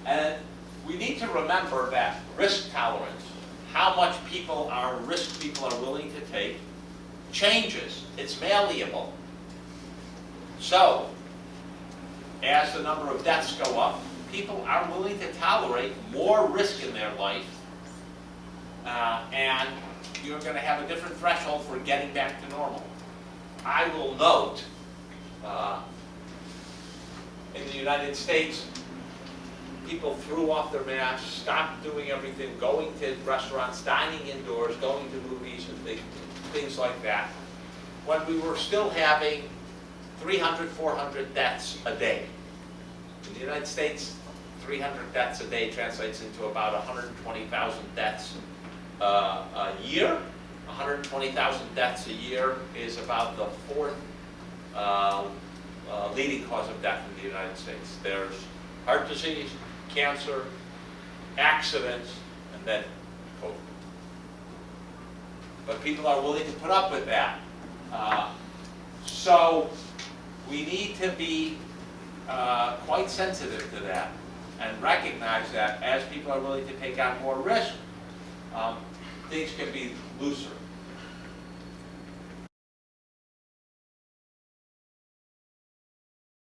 And we need to remember that risk tolerance, how much risk people are willing to take, changes. It's malleable. So, as the number of deaths go up, people are willing to tolerate more risk in their life, and you're going to have a different threshold for getting back to normal. I will note, in the United States, people threw off their masks, stopped doing everything, going to restaurants, dining indoors, going to movies, and things like that, when we were still having 300, 400 deaths a day. In the United States, 300 deaths a day translates into about 120,000 deaths a year. 120,000 deaths a year is about the fourth leading cause of death in the United States. There's heart disease, cancer, accidents, and then COVID. But people are willing to put up with that. So we need to be quite sensitive to that and recognize that as people are willing to take on more risk, things can be looser.